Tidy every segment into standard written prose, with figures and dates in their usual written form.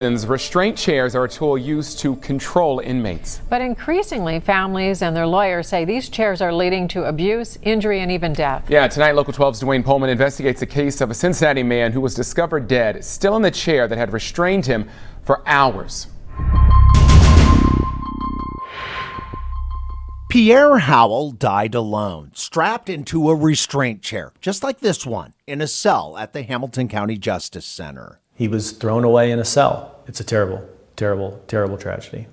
Restraint chairs are a tool used to control inmates. But increasingly, families and their lawyers say these chairs are leading to abuse, injury, and even death. Yeah, tonight Local 12's Dwayne Pullman investigates a case of a Cincinnati man who was discovered dead, still in the chair that had restrained him for hours. Pierre Howell died alone, strapped into a restraint chair, just like this one, in a cell at the Hamilton County Justice Center. He was thrown away in a cell. It's a terrible, terrible, terrible tragedy.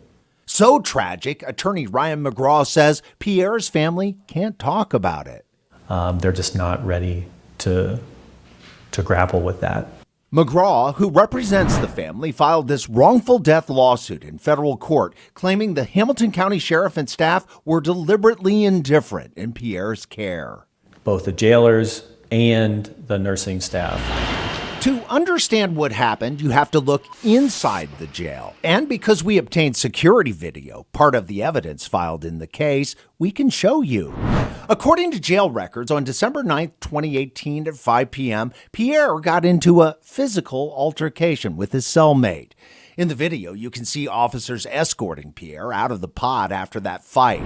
So tragic, attorney Ryan McGraw says Pierre's family can't talk about it. They're just not ready to grapple with that. McGraw, who represents the family, filed this wrongful death lawsuit in federal court, claiming the Hamilton County Sheriff and staff were deliberately indifferent in Pierre's care. Both the jailers and the nursing staff. To understand what happened, you have to look inside the jail. And because we obtained security video, part of the evidence filed in the case, we can show you. According to jail records, on December 9th, 2018 at 5 p.m., Pierre got into a physical altercation with his cellmate. In the video, you can see officers escorting Pierre out of the pod after that fight.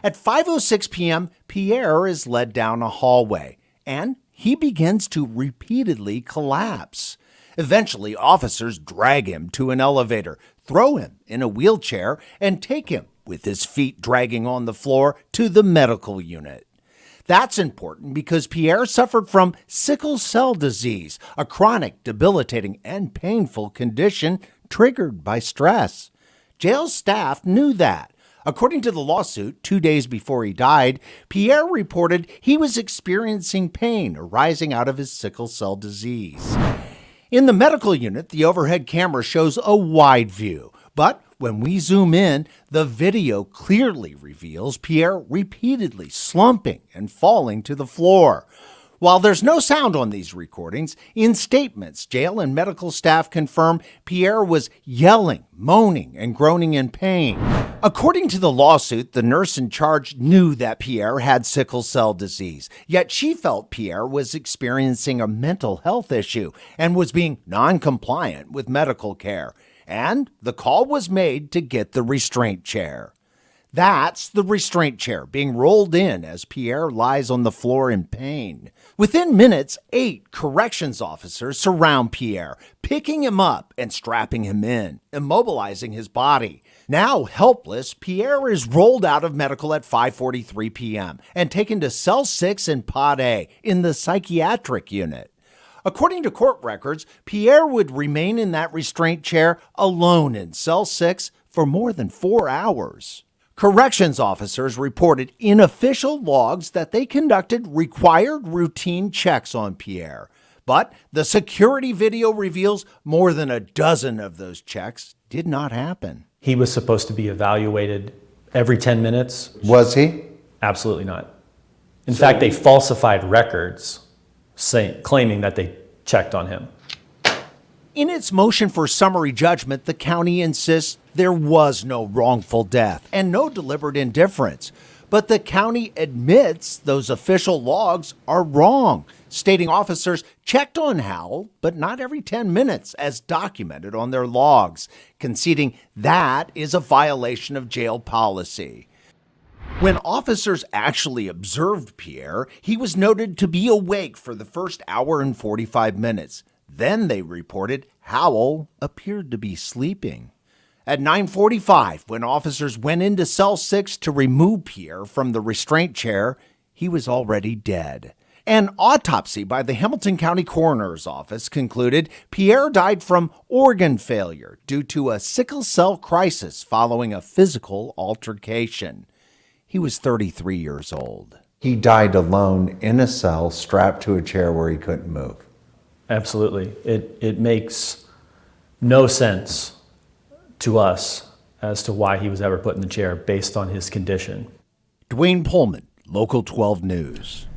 At 5:06 p.m., Pierre is led down a hallway, and he begins to repeatedly collapse. Eventually, officers drag him to an elevator, throw him in a wheelchair, and take him, with his feet dragging on the floor, to the medical unit. That's important because Pierre suffered from sickle cell disease, a chronic, debilitating, and painful condition triggered by stress. Jail staff knew that. According to the lawsuit, 2 days before he died, Pierre reported he was experiencing pain arising out of his sickle cell disease. In the medical unit, the overhead camera shows a wide view, but when we zoom in, the video clearly reveals Pierre repeatedly slumping and falling to the floor. While there's no sound on these recordings, in statements, jail and medical staff confirm Pierre was yelling, moaning, and groaning in pain. According to the lawsuit, the nurse in charge knew that Pierre had sickle cell disease, yet she felt Pierre was experiencing a mental health issue and was being non-compliant with medical care. And the call was made to get the restraint chair. That's the restraint chair being rolled in as Pierre lies on the floor in pain. Within minutes, 8 corrections officers surround Pierre, picking him up and strapping him in, immobilizing his body. Now helpless, Pierre is rolled out of medical at 5:43 p.m. and taken to Cell 6 in Pod A in the psychiatric unit. According to court records, Pierre would remain in that restraint chair alone in Cell 6 for more than 4 hours. Corrections officers reported in official logs that they conducted required routine checks on Pierre. But the security video reveals more than a dozen of those checks did not happen. He was supposed to be evaluated every 10 minutes. Was he? Absolutely not. In fact, they falsified records claiming that they checked on him. In its motion for summary judgment, the county insists there was no wrongful death and no deliberate indifference. But the county admits those official logs are wrong, stating officers checked on Howell, but not every 10 minutes as documented on their logs, conceding that is a violation of jail policy. When officers actually observed Pierre, he was noted to be awake for the first hour and 45 minutes. Then they reported Howell appeared to be sleeping. At 9:45, when officers went into Cell 6 to remove Pierre from the restraint chair, he was already dead. An autopsy by the Hamilton County Coroner's Office concluded Pierre died from organ failure due to a sickle cell crisis following a physical altercation. He was 33 years old. He died alone in a cell, strapped to a chair where he couldn't move. Absolutely. It makes no sense to us as to why he was ever put in the chair based on his condition. Dwayne Pullman, Local 12 News.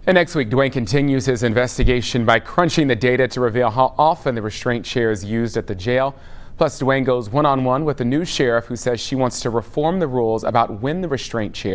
And next week, Dwayne continues his investigation by crunching the data to reveal how often the restraint chair is used at the jail. Plus, Dwayne goes one-on-one with the new sheriff who says she wants to reform the rules about when the restraint chair